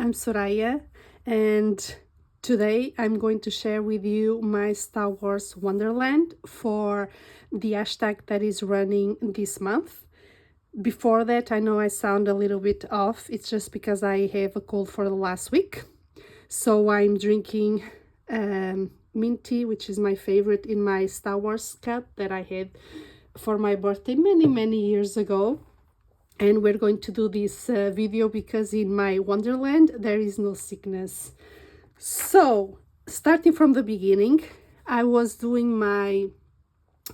I'm Soraya, and today I'm going to share with you my Star Wars Wonderland for the hashtag that is running this month. Before that, I know I sound a little bit off. It's just because I have a cold for the last week. So I'm drinking mint tea, which is my favorite, in my Star Wars cup that I had for my birthday many years ago. And we're going to do this video because in my Wonderland there is no sickness. So starting from the beginning, I was doing my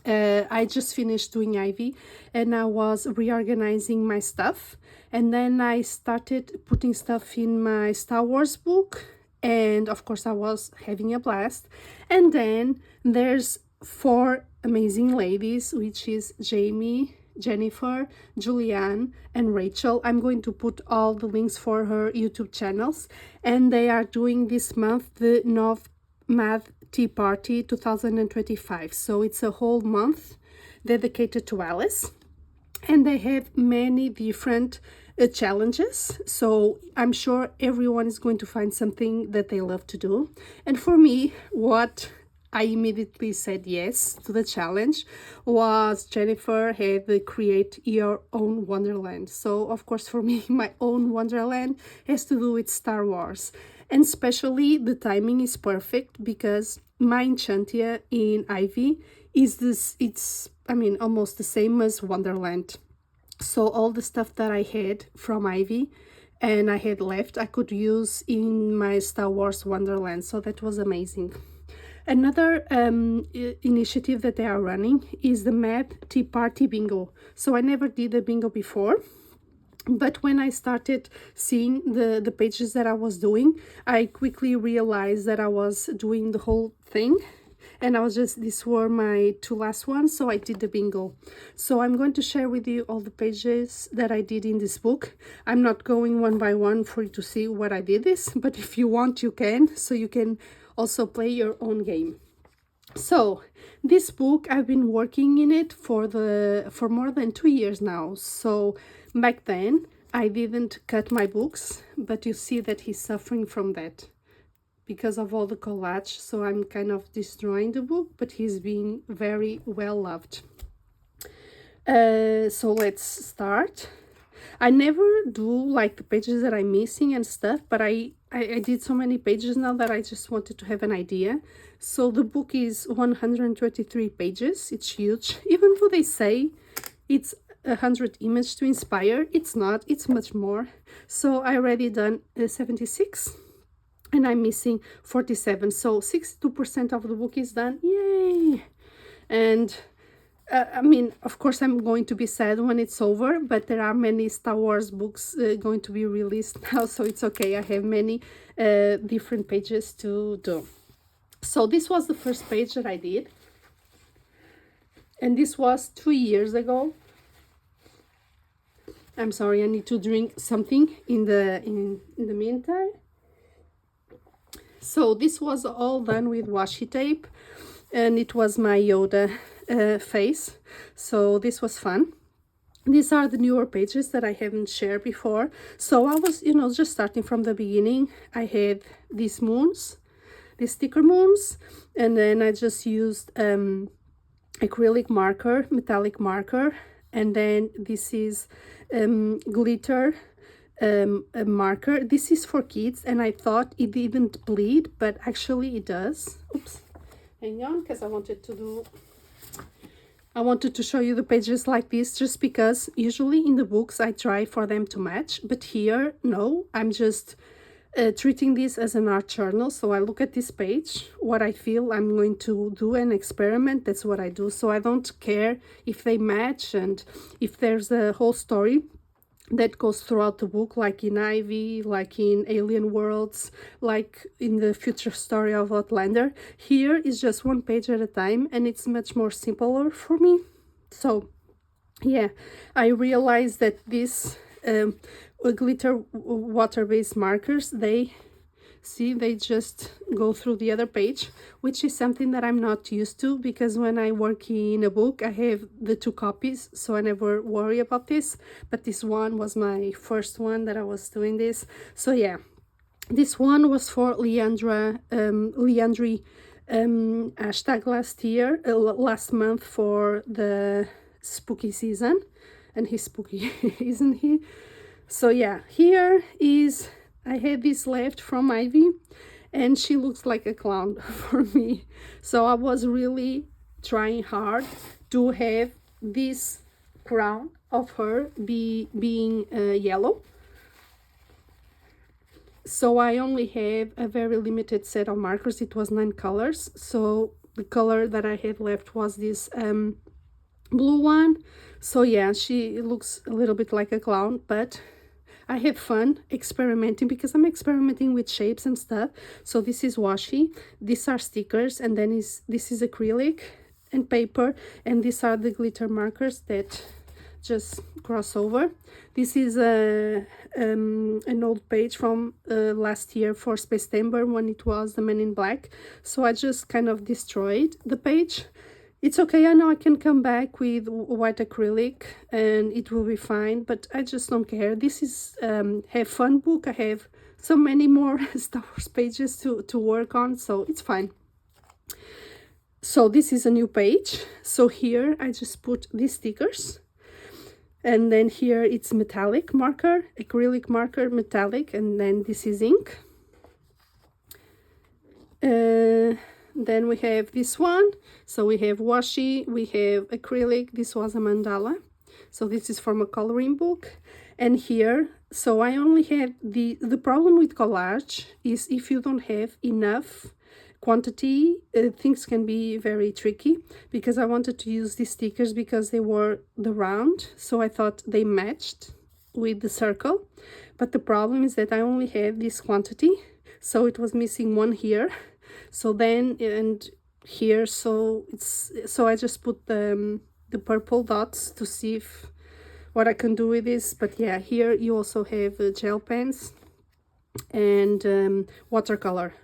I just finished doing Ivy and I was reorganizing my stuff, and then I started putting stuff in my Star Wars book, and of course I was having a blast. And then there's four amazing ladies, which is Jamie, Jennifer, Julianne, and Rachel. I'm going to put all the links for her YouTube channels, and they are doing this month the Nov Math Tea Party 2025. So it's a whole month dedicated to Alice, and they have many different challenges. So I'm sure everyone is going to find something that they love to do. And for me, what I immediately said yes to the challenge was Jennifer had the Create Your Own Wonderland. So of course for me, my own Wonderland has to do with Star Wars. And especially the timing is perfect because my Enchantia in Ivy is this, almost the same as Wonderland. So all the stuff that I had from Ivy and I had left, I could use in my Star Wars Wonderland. So that was amazing. Another initiative that they are running is the Mad Tea Party Bingo. So I never did a bingo before, but when I started seeing the pages that I was doing, I quickly realized that I was doing the whole thing, and these were my two last ones, so I did the bingo. So I'm going to share with you all the pages that I did in this book. I'm not going one by one for you to see what I did this, but if you want, you can, so you can also play your own game. So this book, I've been working in it for more than 2 years now. So back then I didn't cut my books, but you see that he's suffering from that because of all the collage. So I'm kind of destroying the book, but he's being very well loved. So let's start. I never do like the pages that I'm missing and stuff, but I did so many pages now that I just wanted to have an idea. So the book is 123 pages. It's huge. Even though they say it's 100 images to inspire, it's not. It's much more. So I already done 76 and I'm missing 47. So 62% of the book is done. Yay! And of course, I'm going to be sad when it's over, but there are many Star Wars books going to be released now, so it's okay. I have many different pages to do. So this was the first page that I did, and this was 2 years ago. I'm sorry, I need to drink something in the meantime. So this was all done with washi tape, and it was my Yoda face. So this was fun. These are the newer pages that I haven't shared before. So I was, just starting from the beginning. I had these moons, these sticker moons, and then I just used acrylic marker, metallic marker, and then this is glitter a marker. This is for kids, and I thought it didn't bleed, but actually it does. Oops, hang on, because I wanted to show you the pages like this, just because usually in the books I try for them to match, but here no, I'm just treating this as an art journal. So I look at this page, what I feel I'm going to do an experiment, that's what I do. So I don't care if they match, and if there's a whole story that goes throughout the book, like in Ivy, like in Alien Worlds, like in the future story of Outlander. Here is just one page at a time, and it's much more simpler for me. So yeah, I realized that this glitter water-based markers, they just go through the other page, which is something that I'm not used to, because when I work in a book I have the two copies, so I never worry about this. But this one was my first one that I was doing this. So yeah, This one was for Leandri hashtag last month for the spooky season, and he's spooky, isn't he? So yeah, here is, I had this left from Ivy, and she looks like a clown for me. So I was really trying hard to have this crown of her being yellow. So I only have a very limited set of markers. It was 9 colors. So the color that I had left was this blue one. So yeah, she looks a little bit like a clown, but I had fun experimenting because I'm experimenting with shapes and stuff. So this is washi, these are stickers, and then this is acrylic and paper, and these are the glitter markers that just cross over. This is an old page from last year for Space Timber when it was the Men in Black. So I just kind of destroyed the page. It's okay, I know I can come back with white acrylic and it will be fine, but I just don't care. This is have fun book. I have so many more Star Wars pages to work on, so it's fine. So this is a new page. So here I just put these stickers. And then here it's metallic marker, acrylic marker, metallic, and then this is ink. Then we have this one. So we have washi, we have acrylic. This was a mandala. So this is from a coloring book. And here, so I only had the problem with collage is if you don't have enough quantity, things can be very tricky, because I wanted to use these stickers because they were the round, so I thought they matched with the circle. But the problem is that I only had this quantity, so it was missing one here. So then, and here, so I just put the purple dots to see what I can do with this. But yeah, here you also have gel pens and watercolor.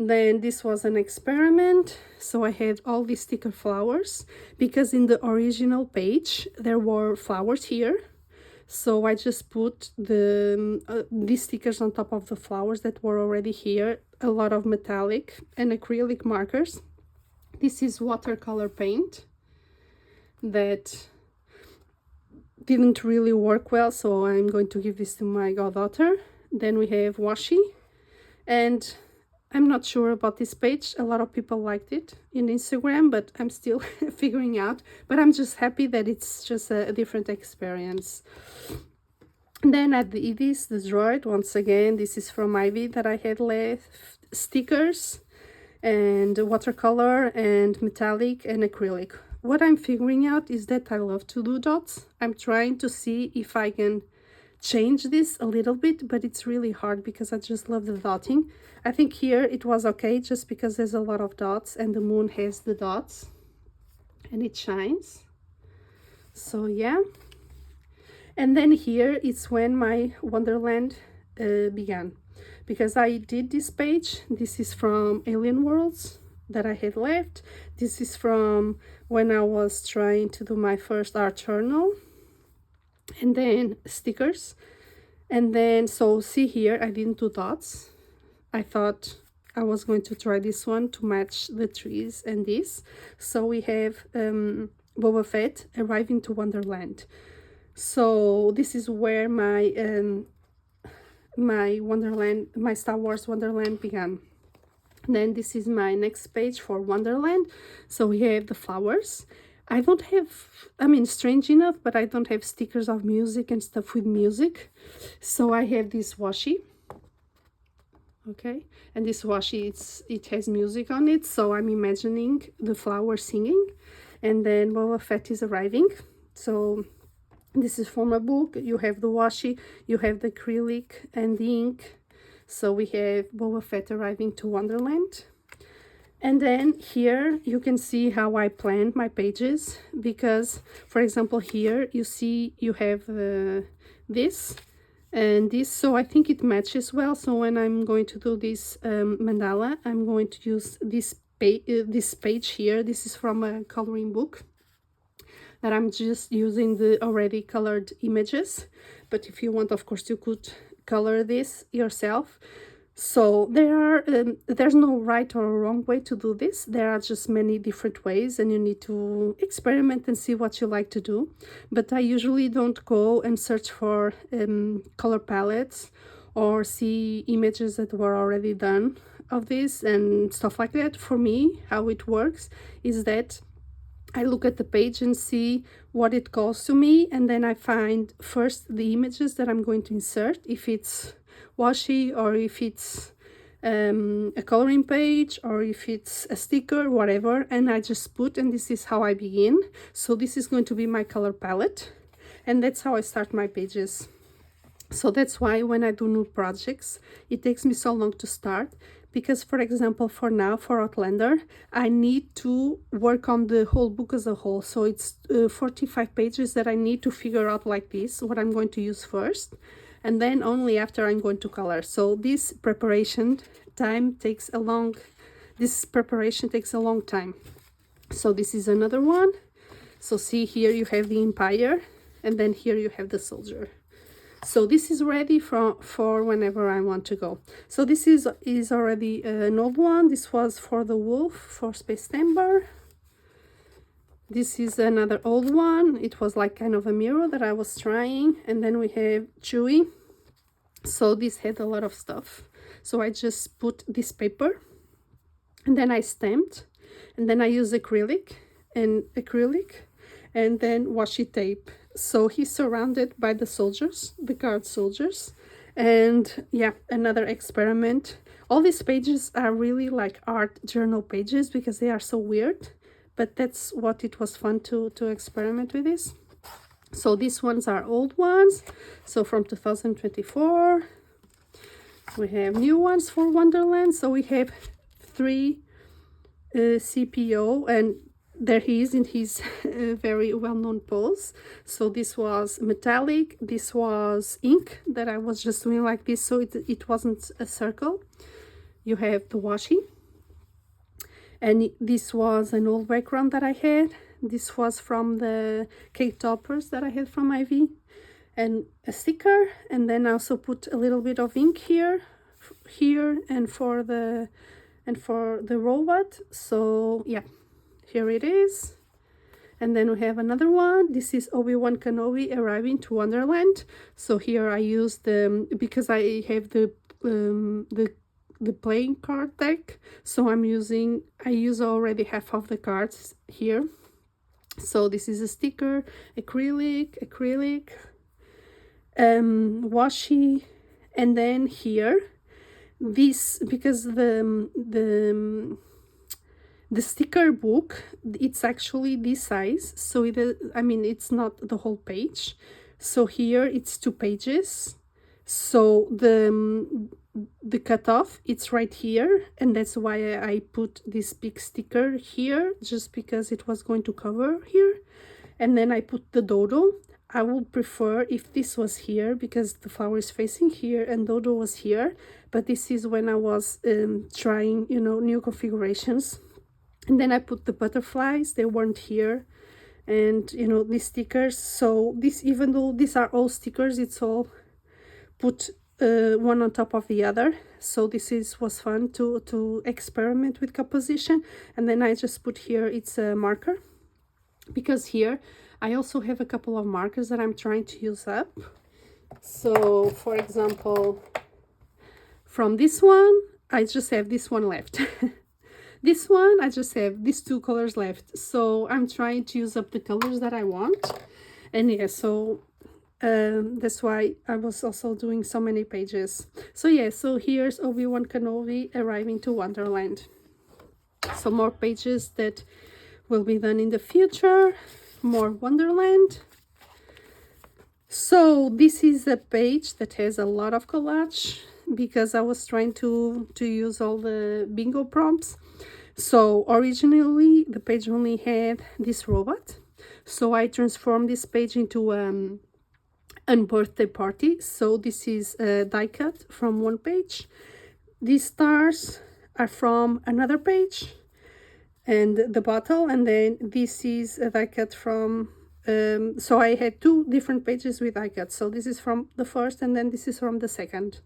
Then this was an experiment. So I had all these sticker flowers, because in the original page there were flowers here. So I just put these stickers on top of the flowers that were already here. A lot of metallic and acrylic markers. This is watercolor paint that didn't really work well, so I'm going to give this to my goddaughter. Then we have washi, and I'm not sure about this page. A lot of people liked it in Instagram, but I'm still figuring out. But I'm just happy that it's just a different experience. And then at the droid, once again, this is from Ivy that I had left. Stickers and watercolor and metallic and acrylic. What I'm figuring out is that I love to do dots. I'm trying to see if I can change this a little bit, but it's really hard because I just love the dotting. I think here it was okay just because there's a lot of dots and the moon has the dots and it shines. So yeah. And then here it's when my Wonderland began, because I did this page. This is from Alien Worlds that I had left. This is from when I was trying to do my first art journal. And then stickers. And then, so see here, I didn't do dots. I thought I was going to try this one to match the trees and this. So we have Boba Fett arriving to Wonderland. So this is where my Wonderland, my Star Wars Wonderland began. Then this is my next page for Wonderland. So we have the flowers. I don't have, I mean, strange enough, but I don't have stickers of music and stuff with music. So I have this washi. Okay, and this washi, it has music on it. So I'm imagining the flower singing. And then Boba Fett is arriving. So this is from a book. You have the washi, you have the acrylic and the ink. So we have Boba Fett arriving to Wonderland. And then here you can see how I planned my pages, because for example here you see you have this and this, so I think it matches well. So when I'm going to do this mandala, I'm going to use this page here. This is from a coloring book that I'm just using the already colored images, but if you want, of course, you could color this yourself. So there's no right or wrong way to do this. There are just many different ways, and you need to experiment and see what you like to do. But I usually don't go and search for color palettes or see images that were already done of this and stuff like that. For me, how it works is that I look at the page and see what it calls to me, and then I find first the images that I'm going to insert, if it's washi or if it's a coloring page or if it's a sticker, whatever, and I just put, and this is how I begin. So this is going to be my color palette, and that's how I start my pages. So that's why when I do new projects, it takes me so long to start, because for example, for now, for Outlander, I need to work on the whole book as a whole. So it's 45 pages that I need to figure out like this, what I'm going to use first, and then only after I'm going to color. So this preparation takes a long time. So this is another one. So see, here you have the empire, and then here you have the soldier. So this is ready for whenever I want to go. So this is already an old one. This was for the wolf, for Space Timber. This is another old one. It was like kind of a mirror that I was trying. And then we have Chewy. So this had a lot of stuff. So I just put this paper, and then I stamped, and then I used acrylic, and then washi tape. So he's surrounded by the soldiers, the guard soldiers. And yeah, another experiment. All these pages are really like art journal pages because they are so weird, but that's what it was fun to experiment with this. So these ones are old ones, so from 2024. We have new ones for Wonderland. So we have 3 CPO, and there he is in his very well-known pose. So this was metallic, this was ink that I was just doing like this, so it wasn't a circle. You have the washi, and this was an old background that I had. This was from the cake toppers that I had from Ivy, and a sticker, and then I also put a little bit of ink here, and for the robot. So yeah, here it is. And then we have another one. This is Obi-Wan Kenobi arriving to Wonderland. So here I use because I have the playing card deck, so I use already half of the cards here. So this is a sticker, acrylic, washi, and then here this, because the sticker book, it's actually this size, so it's not the whole page. So here it's 2 pages, so the cutoff, it's right here, and that's why I put this big sticker here, just because it was going to cover here. And then I put the dodo. I would prefer if this was here, because the flower is facing here and dodo was here, but this is when I was trying, new configurations. And then I put the butterflies, they weren't here, and these stickers. So this, even though these are all stickers, it's all put one on top of the other. So this was fun to experiment with composition. And then I just put here, it's a marker, because here I also have a couple of markers that I'm trying to use up. So for example, from this one, I just have this one left. This one, I just have these 2 colors left. So I'm trying to use up the colors that I want. And yeah, so that's why I was also doing so many pages. So yeah, so here's Obi-Wan Kenobi arriving to Wonderland. So more pages that will be done in the future, more Wonderland. So this is a page that has a lot of collage, because I was trying to use all the bingo prompts. So originally the page only had this robot, so I transformed this page into a birthday party. So this is a die cut from one page. These stars are from another page, and the bottle, and then this is a die cut from So I had two different pages with die cuts. So this is from the first, and then this is from the second.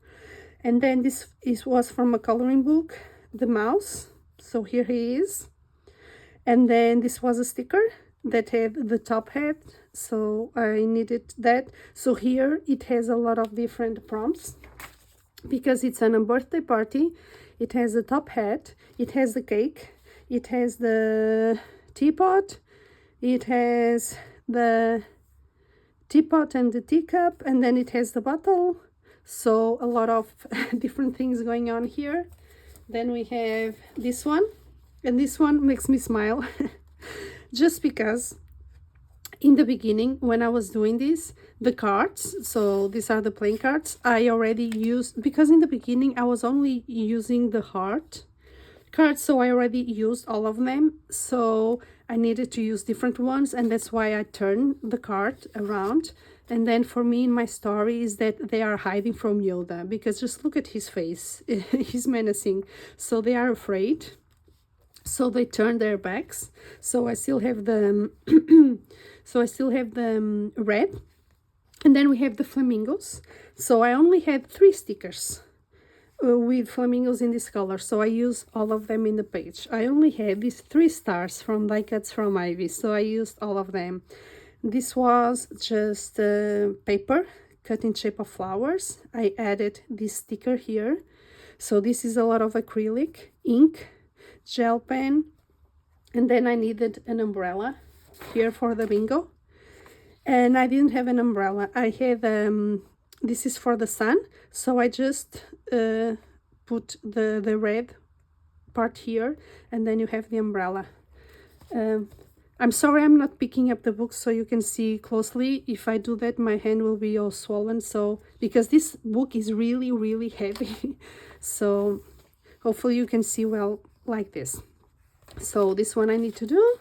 And then this was from a coloring book, the mouse. So here he is. And then this was a sticker that had the top hat, so I needed that. So here it has a lot of different prompts because it's on a birthday party. It has the top hat, it has the cake, it has the teapot, it has the teapot and the teacup, and then it has the bottle. So a lot of different things going on here. Then we have this one, and this one makes me smile just because in the beginning when I was doing this, the cards, so these are the playing cards, I already used, because in the beginning I was only using the heart cards, so I already used all of them, so I needed to use different ones, and that's why I turned the card around. And then for me in my story is that they are hiding from Yoda, because just look at his face. He's menacing, so they are afraid, so they turn their backs. So I still have the red, and then we have the flamingos. So I only had 3 stickers with flamingos in this color, so I use all of them in the page. I only had these 3 stars from die cuts from Ivy, so I used all of them. This was just paper cut in shape of flowers. I added this sticker here. So this is a lot of acrylic, ink, gel pen, and then I needed an umbrella here for the bingo. And I didn't have an umbrella. I had this is for the sun, so I just put the red part here, and then you have the umbrella. I'm sorry I'm not picking up the book so you can see closely. If I do that, my hand will be all swollen, so because this book is really heavy. So hopefully you can see well like this. So this one I need to do.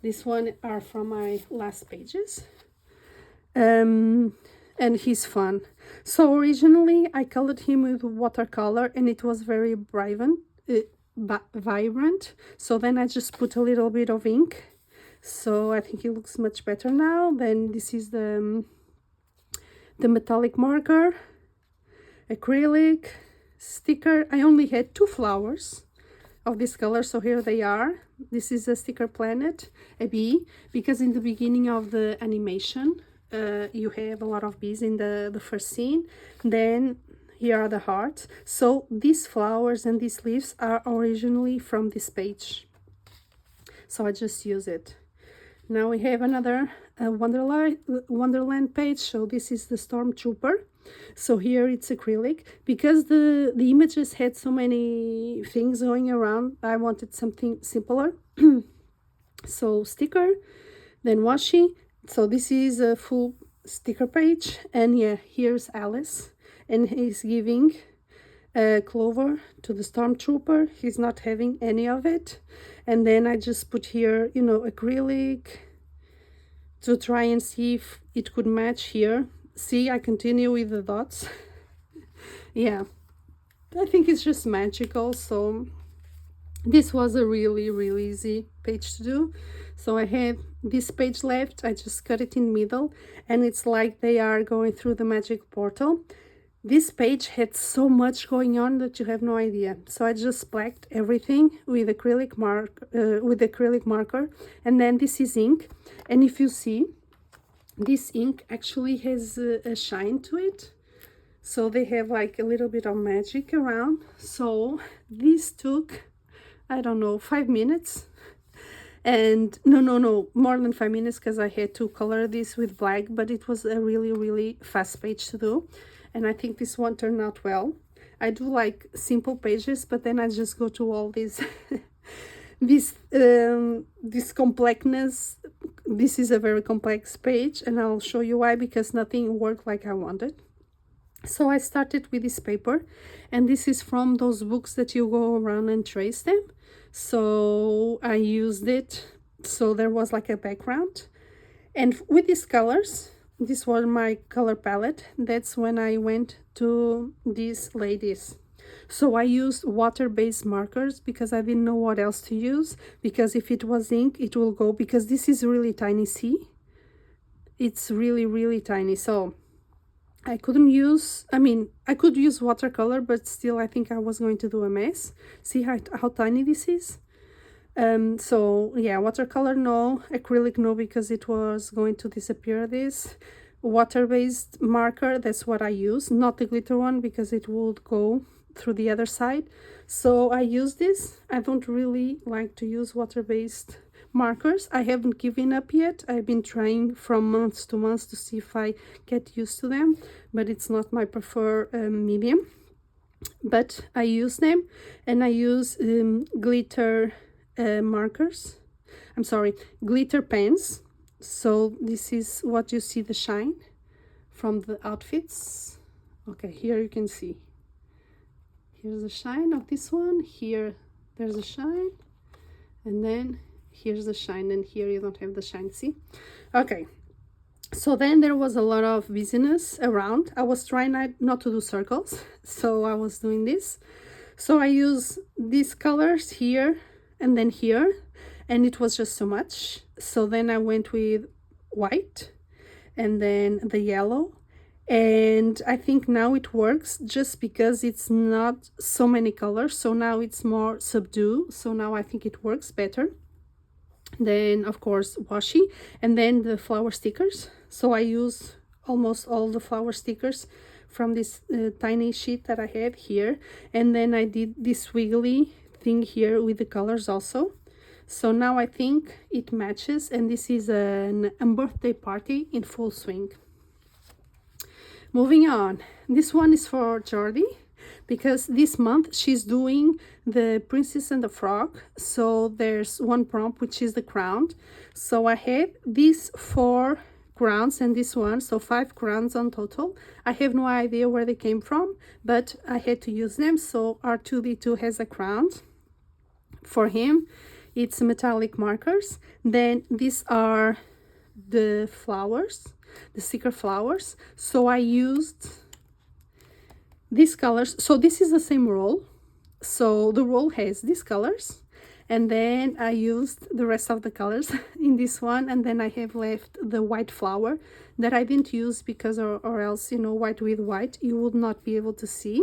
This one are from my last pages. And he's fun. So originally I colored him with watercolor, and it was very vibrant. So then I just put a little bit of ink. So I think it looks much better now. Then this is the metallic marker, acrylic, sticker. I only had 2 flowers of this color, so here they are. This is a sticker planet, a bee, because in the beginning of the animation you have a lot of bees in the first scene. Then here are the hearts. So these flowers and these leaves are originally from this page, so I just use it. Now we have another Wonderland page. So this is the Stormtrooper. So here it's acrylic. Because the images had so many things going around, I wanted something simpler. So sticker, then washi. So this is a full sticker page. And yeah, here's Alice. And he's giving clover to the Stormtrooper. He's not having any of it. And then I just put here, you know, acrylic to try and see if it could match here. See, I continue with the dots. Yeah, I think it's just magical. So this was a really easy page to do. So I have this page left. I just cut it in middle, and it's like they are going through the magic portal. This page had so much going on that you have no idea. So I just blacked everything with acrylic marker, and then this is ink. And if you see, this ink actually has a shine to it. So they have like a little bit of magic around. So this took, I don't know, 5 minutes. And no, more than 5 minutes, because I had to color this with black, but it was a really fast page to do. And I think this one turned out well. I do like simple pages, but then I just go to all these this complexness. This is a very complex page, and I'll show you why, because nothing worked like I wanted. So I started with this paper, and this is from those books that you go around and trace them. So I used it, so there was like a background. And with these colors, this was my color palette. That's when I went to these ladies. So I used water-based markers because I didn't know what else to use, because if it was ink, it will go, because this is really tiny, see? it's really tiny, so I couldn't use, I mean, I could use watercolor, but still I think I was going to do a mess. See how tiny this is? So yeah, watercolor no, acrylic no, because it was going to disappear. This water-based marker, that's what I use, not the glitter one, because it would go through the other side. So I use this. I don't really like to use water-based markers. I haven't given up yet. I've been trying from months to months to see if I get used to them, but it's not my preferred medium. But I use them, and I use glitter markers. I'm sorry, glitter pens. So this is what you see the shine from the outfits. Okay, here you can see. Here's the shine of this one. Here there's a shine, and then here's the shine, and here you don't have the shine. See? Okay. So then there was a lot of busyness around. I was trying not to do circles, so I was doing this. So I use these colors here and then here, and it was just so much. So then I went with white and then the yellow, and I think now it works just because it's not so many colors. So now it's more subdued, so now I think it works better. Then of course washi, and then the flower stickers. So I use almost all the flower stickers from this tiny sheet that I have here, and then I did this wiggly thing here with the colors also. So now I think it matches, and this is a birthday party in full swing. Moving on, this one is for Jordi, because this month she's doing the Princess and the Frog. So there's one prompt, which is the crown. So I had these 4 crowns and this one, so 5 crowns on total. I have no idea where they came from, but I had to use them. So R2D2 has a crown. For him, it's metallic markers. Then these are the flowers, the sticker flowers. So I used these colors. So this is the same roll. So the roll has these colors, and then I used the rest of the colors in this one, and then I have left the white flower that I didn't use because or else, you know, white with white you would not be able to see.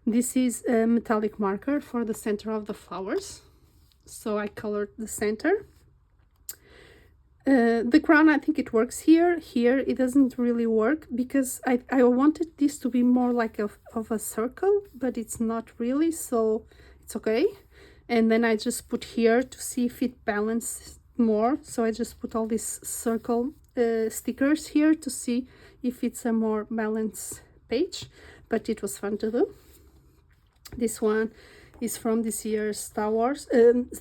This is a metallic marker for the center of the flowers, so I colored the center. The crown, I think it works here. Here it doesn't really work because I wanted this to be more like of a circle, but it's not really, so it's okay. And then I just put here to see if it balances more. So I just put all these circle stickers here to see if it's a more balanced page, but it was fun to do. This one is from this year's Star Wars,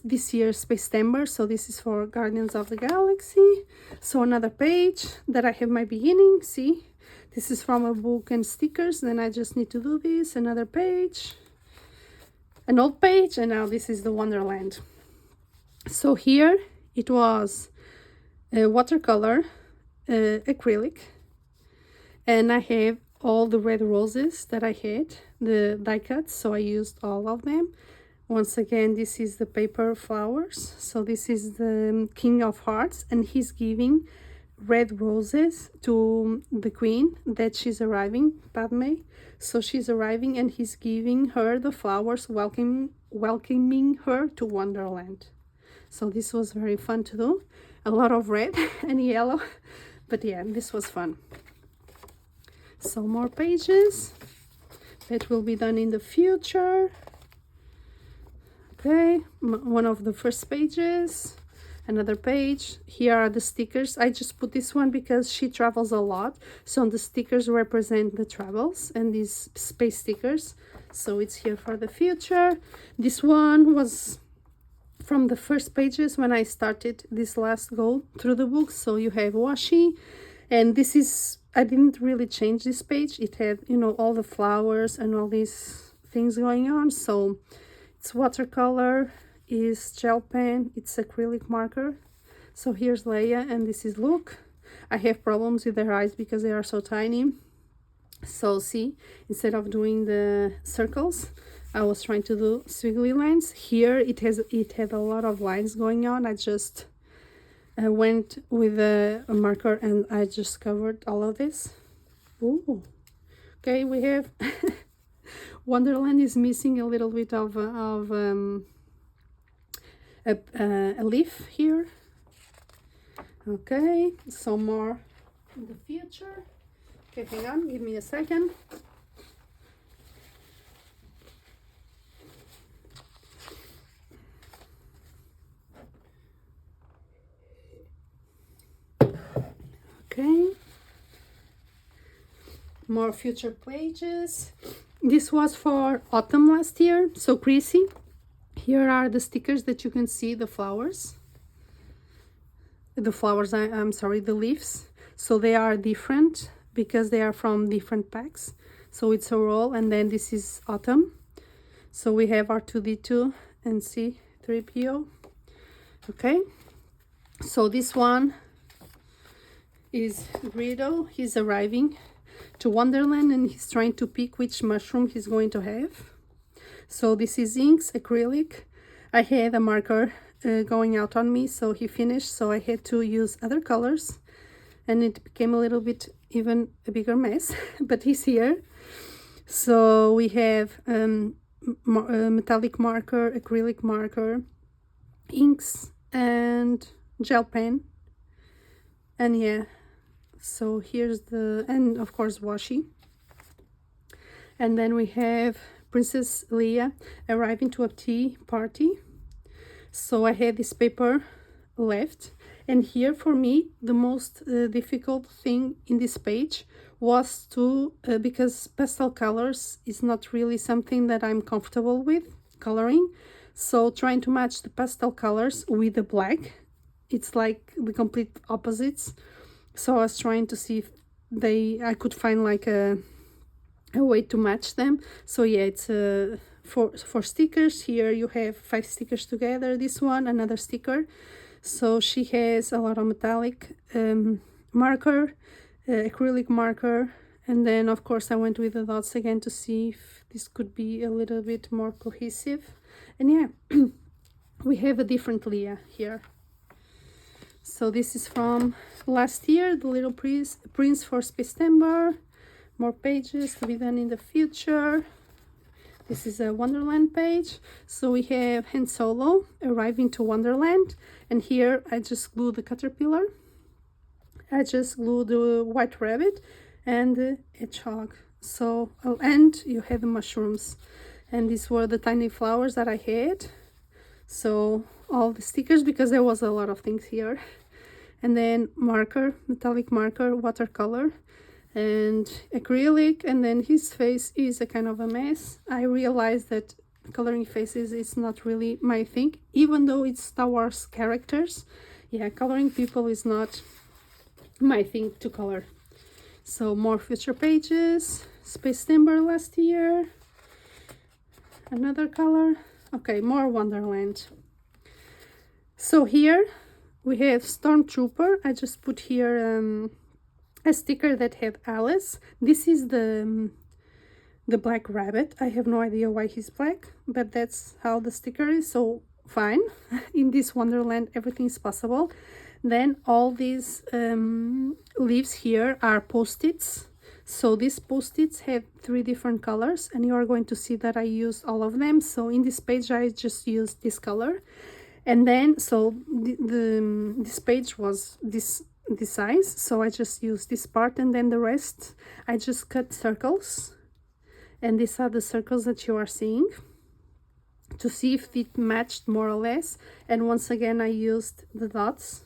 this year's September. So this is for Guardians of the Galaxy. So another page that I have my beginning. See, this is from a book and stickers. Then I just need to do this. Another page, an old page, and now this is the Wonderland. So here it was watercolor, acrylic, and I have all the red roses that I had, the die cuts, so I used all of them. Once again, this is the paper flowers. So this is the King of Hearts, and he's giving red roses to the queen that she's arriving, Padme. So she's arriving, and he's giving her the flowers, welcoming her to Wonderland. So this was very fun to do. A lot of red and yellow, but yeah, this was fun. So more pages that will be done in the future. Okay, one of the first pages, another page. Here are the stickers. I just put this one because she travels a lot, so the stickers represent the travels, and these space stickers, so it's here for the future. This one was from the first pages when I started this last go through the book. So you have washi, and this is, I didn't really change this page. It had, you know, all the flowers and all these things going on. So it's watercolor, is gel pen, it's acrylic marker. So here's Leia, and this is Luke. I have problems with their eyes because they are so tiny. So see, instead of doing the circles, I was trying to do squiggly lines. Here it had a lot of lines going on. I just I went with a marker and I just covered all of this. Ooh. Okay, we have Wonderland is missing a little bit of a leaf here. Okay, some more in the future. Okay, hang on, give me a second. Okay, more future pages. This was for autumn last year, so greasy. Here are the stickers that you can see, the flowers. I'm sorry, the leaves. So they are different because they are from different packs. So it's a roll, and then this is autumn. So we have R2D2 and C3PO. Okay, so this one is Greedo. He's arriving to Wonderland and he's trying to pick which mushroom he's going to have. So this is inks, acrylic. I had a marker going out on me, so he finished, so I had to use other colors and it became a little bit even a bigger mess. But he's here. So we have metallic marker, acrylic marker, inks, and gel pen. And yeah, so here's the, and of course washi. And then we have Princess Leia arriving to a tea party. So I had this paper left, and here for me the most difficult thing in this page was to because pastel colors is not really something that I'm comfortable with coloring, so trying to match the pastel colors with the black, it's like the complete opposites. So I was trying to see if I could find like a way to match them. So yeah, it's for stickers. Here you have 5 stickers together, this one, another sticker. So she has a lot of metallic marker, acrylic marker, and then of course I went with the dots again to see if this could be a little bit more cohesive. And yeah, we have a different Leia here. So this is from last year, the little prince for Space Timber. More pages to be done in the future. This is a Wonderland page. So we have Han Solo arriving to Wonderland, and here I just glued the caterpillar. I just glued the white rabbit and the hedgehog. So and you have the mushrooms, and these were the tiny flowers that I had. So all the stickers, because there was a lot of things here. And then marker, metallic marker, watercolor, and acrylic. And then his face is a kind of a mess. I realized that coloring faces is not really my thing, even though it's Star Wars characters. Yeah, coloring people is not my thing to color. So more future pages, Space Timber last year, another color. Okay, more Wonderland. So here we have Stormtrooper. I just put here a sticker that had Alice. This is the black rabbit. I have no idea why he's black, but that's how the sticker is, so fine. In this Wonderland, everything is possible. Then all these leaves here are post-its. So these post-its have 3 different colors, and you are going to see that I used all of them. So in this page, I just used this color. And then, so this page was this size, so I just used this part, and then the rest, I just cut circles. And these are the circles that you are seeing to see if it matched more or less. And once again, I used the dots.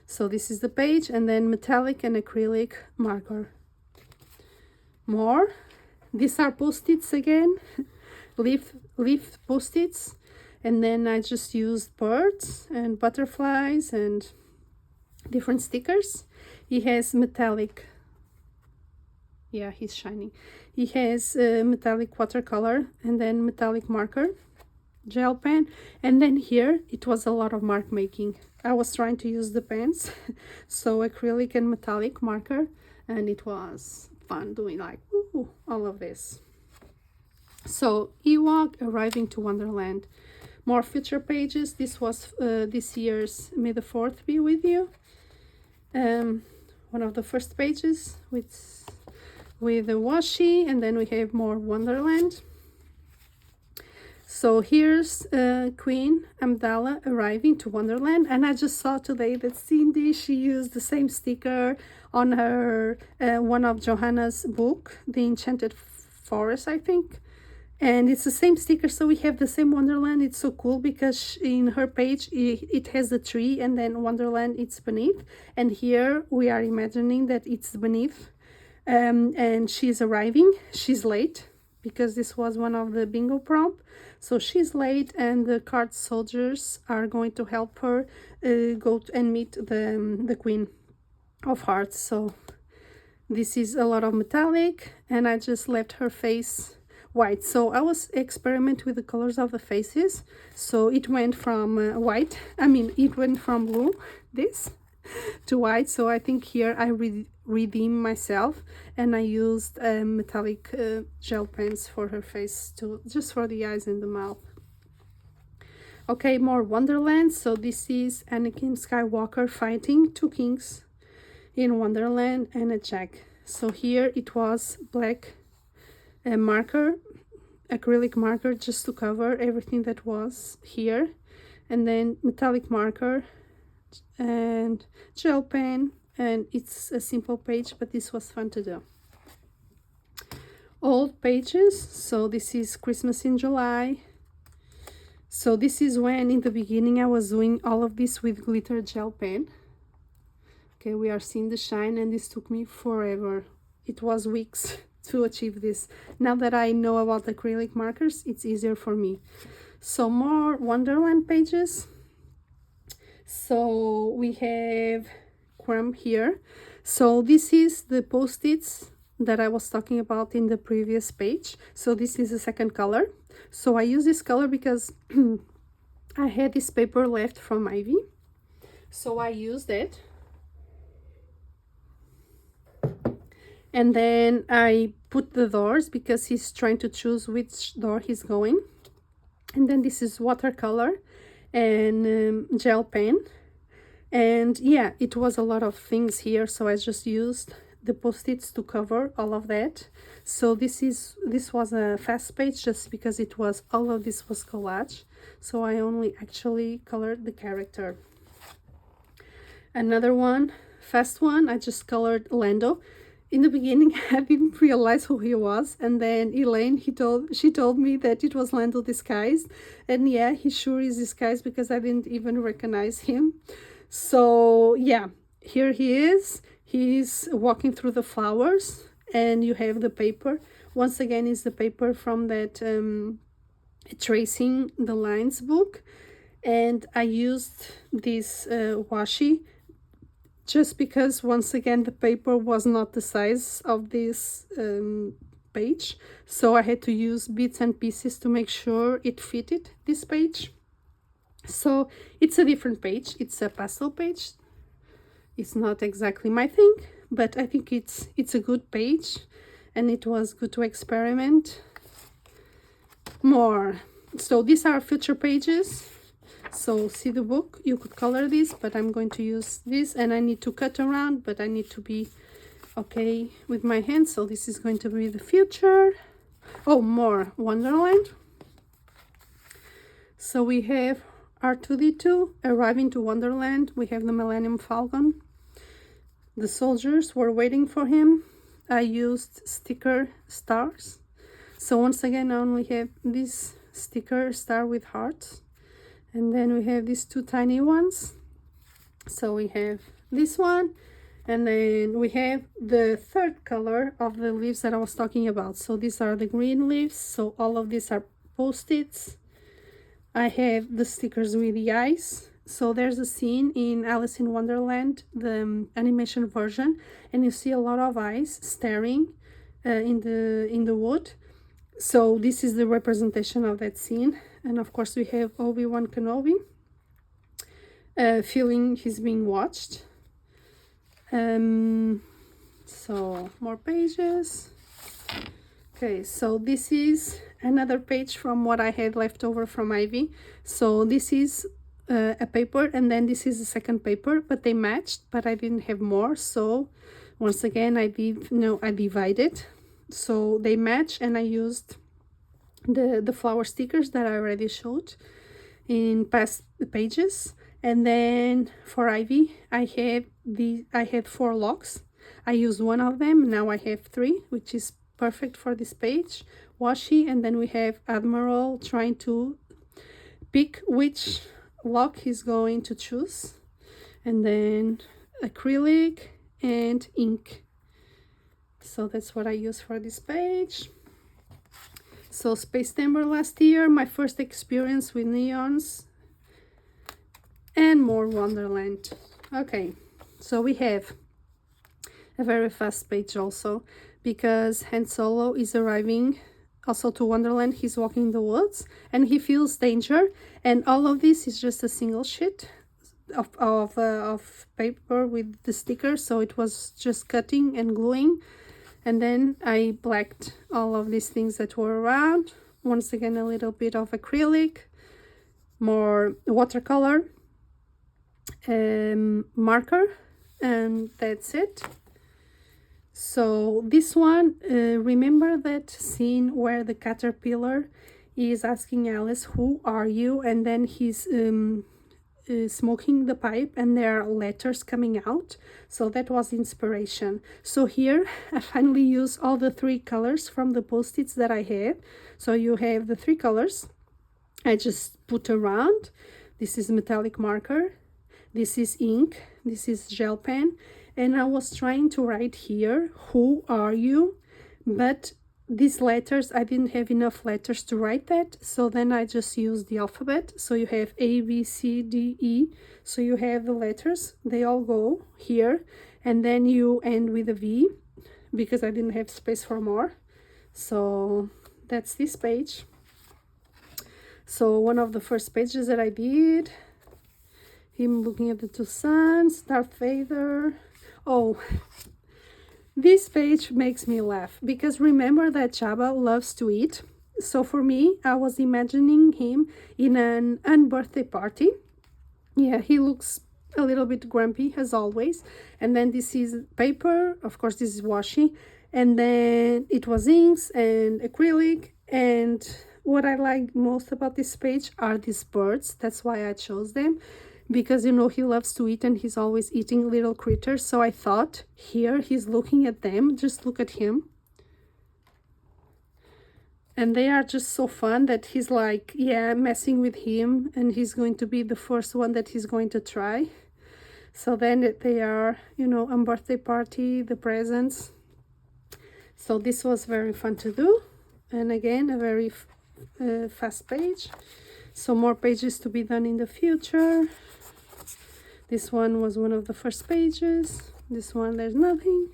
So this is the page, and then metallic and acrylic marker. More. These are post-its again, leaf post-its. And then I just used birds and butterflies and different stickers. He has metallic, yeah, he's shining. He has metallic watercolor, and then metallic marker, gel pen. And then here it was a lot of mark making. I was trying to use the pens, so acrylic and metallic marker, and it was fun doing like all of this. So Ewok arriving to Wonderland, More future pages. This was this year's May the 4th be with you. One of the first pages with the washi, and then we have more Wonderland. So here's Queen Amidala arriving to Wonderland, and I just saw today that Cindy, she used the same sticker on her one of Johanna's book, The Enchanted Forest, I think. And it's the same sticker, so we have the same Wonderland. It's so cool because in her page it has the tree, and then Wonderland it's beneath, and here we are imagining that it's beneath. And she's arriving. She's late because this was one of the bingo prompt, so she's late, and the card soldiers are going to help her go and meet the Queen of Hearts. So this is a lot of metallic, and I just left her face white. So I was experiment with the colors of the faces, so it went from white, I mean it went from blue, this, to white. So I think here I redeem myself, and I used metallic gel pens for her face too, just for the eyes and the mouth. Okay, more Wonderland. So this is Anakin Skywalker fighting two kings in Wonderland and a jack. So here it was black marker, acrylic marker, just to cover everything that was here, and then metallic marker and gel pen, and it's a simple page, but this was fun to do. Old pages. So this is Christmas in July. So this is when in the beginning I was doing all of this with glitter gel pen. Okay, we are seeing the shine, and this took me forever. It was weeks to achieve this. Now that I know about acrylic markers, it's easier for me. So more Wonderland pages. So we have crumb here. So this is the post-its that I was talking about in the previous page. So this is the second color. So I use this color because I had this paper left from Ivy, so I used it. And then I put the doors because he's trying to choose which door he's going. And then this is watercolor and gel pen. And yeah, it was a lot of things here, so I just used the post-its to cover all of that. So this was a fast page just because it was all of this was collage, so I only actually colored the character. Another one, fast one, I just colored Lando. In the beginning I didn't realize who he was, and then Elaine, she told me that it was Lando disguised, and yeah, he sure is disguised because I didn't even recognize him. So yeah, here he is. He's walking through the flowers, and you have the paper. Once again, is the paper from that Tracing the Lines book, and I used this washi just because, once again, the paper was not the size of this page, so I had to use bits and pieces to make sure it fitted this page. So it's a different page, it's a pastel page. It's not exactly my thing, but I think it's a good page, and it was good to experiment more. So these are future pages. So see the book, you could color this, but I'm going to use this, and I need to cut around, but I need to be okay with my hands. So this is going to be the future. Oh, more Wonderland. So we have R2-D2 arriving to Wonderland. We have the Millennium Falcon. The soldiers were waiting for him. I used sticker stars. So once again, I only have this sticker star with hearts. And then we have these two tiny ones. So we have this one. And then we have the third color of the leaves that I was talking about. So these are the green leaves. So all of these are post-its. I have the stickers with the eyes. So there's a scene in Alice in Wonderland, the animation version, and you see a lot of eyes staring in the wood. So this is the representation of that scene. And of course we have Obi-Wan Kenobi feeling he's being watched. So more pages. Okay, so this is another page from what I had left over from Ivy. So this is a paper, and then this is the second paper, but they matched, but I didn't have more. So once again, I divided, so they match, and I used the flower stickers that I already showed in past pages. And then for Ivy, I had 4 locks. I used one of them. Now I have 3, which is perfect for this page. Washi, and then we have Admiral trying to pick which lock he's going to choose, and then acrylic and ink. So that's what I use for this page. So Space Timber last year, my first experience with neons, and more Wonderland. Okay, so we have a very fast page also, because Han Solo is arriving also to Wonderland. He's walking the woods and he feels danger, and all of this is just a single sheet of paper with the stickers, so it was just cutting and gluing. And then I blacked all of these things that were around. Once again, a little bit of acrylic, more watercolor, marker, and that's it. So this one, remember that scene where the caterpillar is asking Alice, "Who are you?" And then he's smoking the pipe and there are letters coming out. So that was inspiration. So here I finally use all the 3 colors from the post-its that I have. So you have the 3 colors I just put around. This is metallic marker, this is ink, this is gel pen, and I was trying to write here, "Who are you?" But these letters, I didn't have enough letters to write that, so then I just used the alphabet. So you have A, B, C, D, E. So you have the letters, they all go here, and then you end with a V, because I didn't have space for more. So that's this page. So one of the first pages that I did, him looking at the 2 suns, Darth Vader. Oh, this page makes me laugh, because remember that Jabba loves to eat. So for me, I was imagining him in an unbirthday party. Yeah, he looks a little bit grumpy as always. And then this is paper, of course this is washi, and then it was inks and acrylic. And what I like most about this page are these birds. That's why I chose them, because you know he loves to eat and he's always eating little critters. So I thought here he's looking at them, just look at him, and they are just so fun that he's like, yeah, messing with him, and he's going to be the first one that he's going to try. So then they are, you know, on birthday party, the presents. So this was very fun to do, and again a very fast page. So more pages to be done in the future. This one was one of the first pages. This one, there's nothing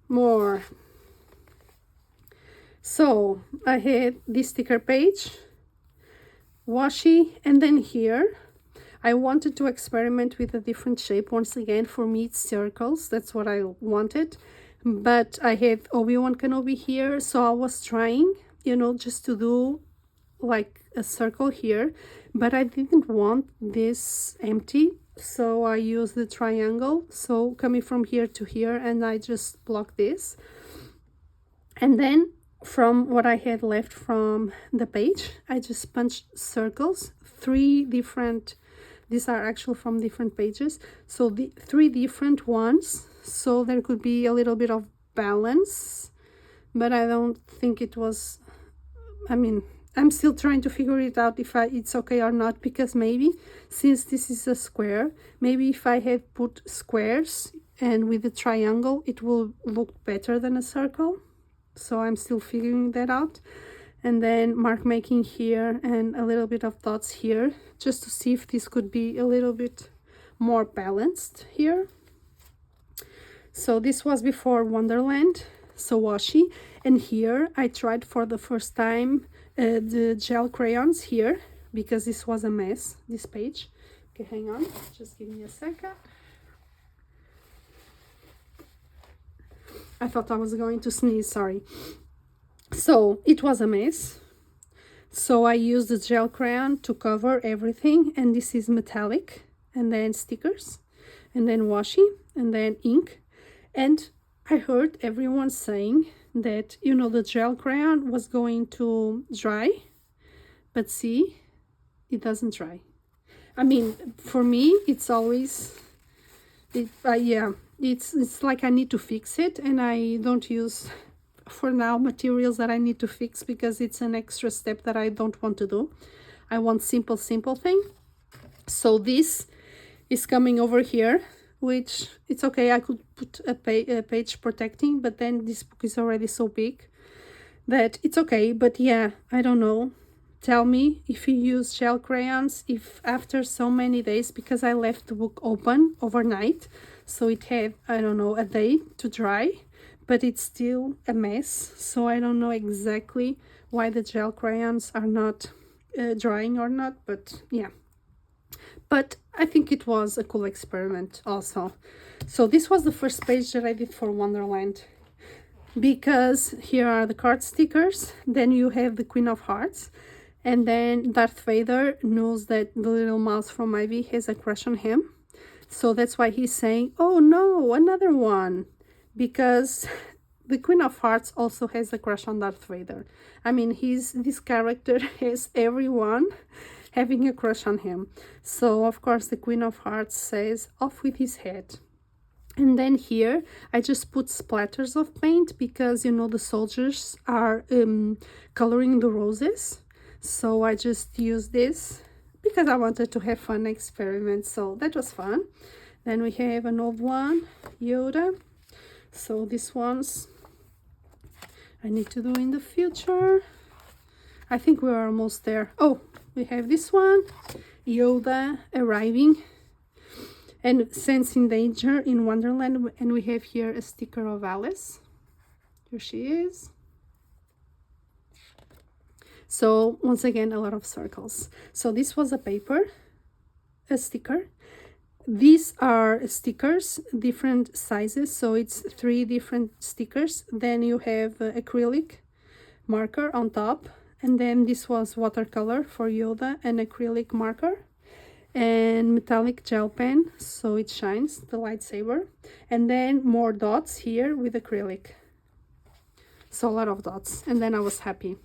more. So I had this sticker page, washi, and then here I wanted to experiment with a different shape. Once again, for me it's circles, that's what I wanted, but I had Obi-Wan Kenobi here, so I was trying, you know, just to do like a circle here, but I didn't want this empty, so I used the triangle, so coming from here to here, and I just blocked this. And then from what I had left from the page, I just punched circles, 3 different, these are actually from different pages, so the 3 different ones, so there could be a little bit of balance, but I don't think it was, I mean, I'm still trying to figure it out if it's okay or not, because maybe since this is a square, maybe if I had put squares and with the triangle, it will look better than a circle. So I'm still figuring that out. And then mark making here and a little bit of dots here, just to see if this could be a little bit more balanced here. So this was before Wonderland, so washi. And here I tried for the first time the gel crayons here, because this was a mess, this page. Okay, hang on, just give me a second. I thought I was going to sneeze, sorry. So it was a mess, So I use the gel crayon to cover everything, and this is metallic, and then stickers, and then washi, and then ink. And I heard everyone saying that, you know, the gel crayon was going to dry, but see, it doesn't dry. I mean, for me, it's always, yeah, it's like I need to fix it, and I don't use, for now, materials that I need to fix because it's an extra step that I don't want to do. I want simple thing. So this is coming over here, which it's okay. I could put a page protecting, but then this book is already so big that it's okay. But yeah, I don't know. Tell me if you use gel crayons, if after so many days, because I left the book open overnight, so it had, I don't know, a day to dry, but it's still a mess. So I don't know exactly why the gel crayons are not drying or not, but yeah. But I think it was a cool experiment also. So this was the first page that I did for Wonderland, because here are the card stickers. Then you have the Queen of Hearts, and then Darth Vader knows that the little mouse from Ivy has a crush on him. So that's why he's saying, oh no, another one, because the Queen of Hearts also has a crush on Darth Vader. I mean, this character has everyone having a crush on him. So of course the Queen of Hearts says, off with his head. And then here I just put splatters of paint because, you know, the soldiers are coloring the roses. So I just used this because I wanted to have fun experiments. So that was fun. Then we have an old one, Yoda. So these ones I need to do in the future. I think we are almost there. Oh, we have this one, Yoda arriving and sensing danger in Wonderland. And we have here a sticker of Alice. Here she is. So once again, a lot of circles. So this was a paper, a sticker. These are stickers, different sizes. So it's 3 different stickers. Then you have acrylic marker on top. And then this was watercolor for Yoda and acrylic marker. And metallic gel pen, so it shines, the lightsaber. And then more dots here with acrylic. So a lot of dots. And then I was happy.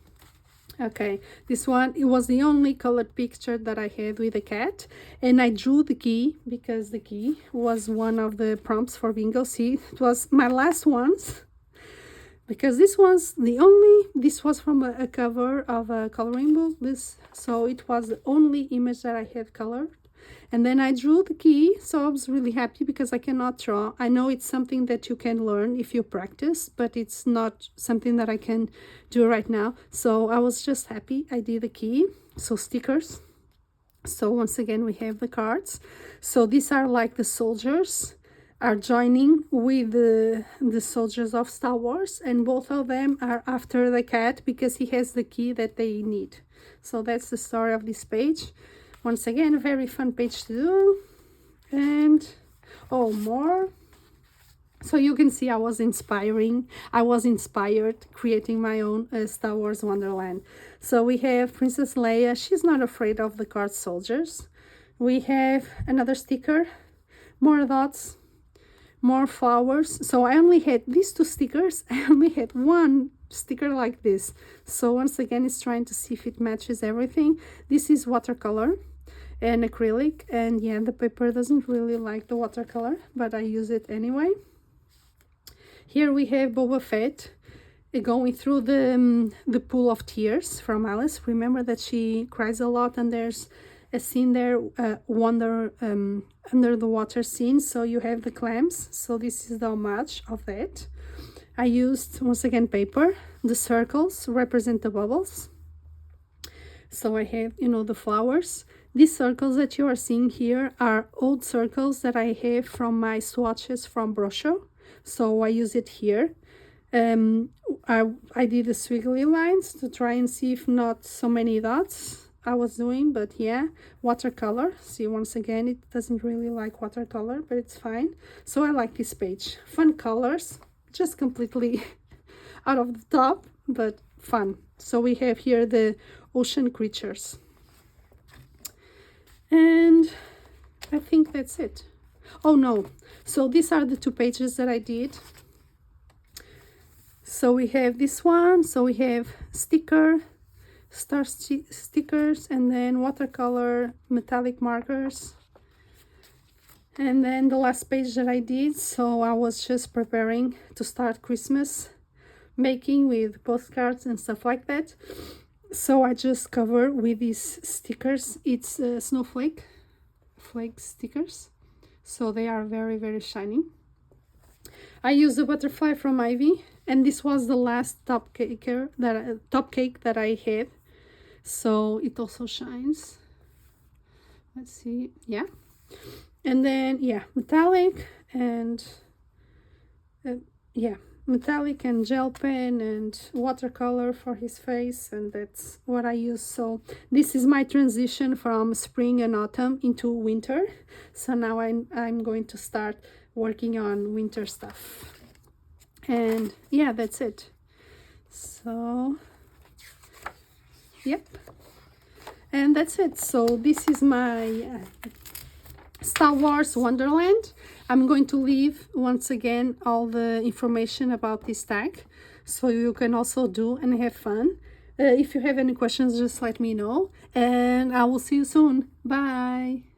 Okay, this one, it was the only colored picture that I had with a cat. And I drew the key because the key was one of the prompts for bingo. See, it was my last ones. Because this was from a cover of a coloring book. So it was the only image that I had colored. And then I drew the key, so I was really happy because I cannot draw. I know it's something that you can learn if you practice, but it's not something that I can do right now. So I was just happy I did the key. So stickers. So once again, we have the cards. So these are like the soldiers are joining with the soldiers of Star Wars, and both of them are after the cat because he has the key that they need. So that's the story of this page. Once again, a very fun page to do. And oh, more. So you can see I was inspired creating my own Star Wars Wonderland. So we have Princess Leia. She's not afraid of the card soldiers. We have another sticker, more dots, more flowers. So I only had these 2 stickers. I only had 1 sticker like this. So once again, it's trying to see if it matches everything. This is watercolor and acrylic, and yeah, the paper doesn't really like the watercolor, but I use it anyway. Here we have Boba Fett going through the pool of tears from Alice. Remember that she cries a lot, and there's a scene there, under the water scene. So you have the clams. So this is the homage of that. I used, once again, paper. The circles represent the bubbles. So I have, you know, the flowers. These circles that you are seeing here are old circles that I have from my swatches from brochure. So I use it here. I did the squiggly lines to try and see if not so many dots I was doing, but yeah, watercolor. See, once again, it doesn't really like watercolor, but it's fine. So I like this page. Fun colors, just completely out of the top, but fun. So we have here the ocean creatures. And I think that's it. Oh no, so these are the 2 pages that I did. So we have this one, so we have stickers, and then watercolor metallic markers. And then the last page that I did, so I was just preparing to start Christmas making with postcards and stuff like that. So I just cover with these stickers. It's snowflake stickers, so they are very, very shiny. I used the butterfly from Ivy, and this was the last top cake that I had, so it also shines. Let's see, yeah. And then yeah, metallic and metallic and gel pen and watercolor for his face, and that's what I use. So this is my transition from spring and autumn into winter. So now I'm going to start working on winter stuff. And yeah, that's it. So yep, and that's it. So this is my Star Wars Wonderland. I'm going to leave once again all the information about this tag, so you can also do and have fun. If you have any questions, just let me know, and I will see you soon. Bye.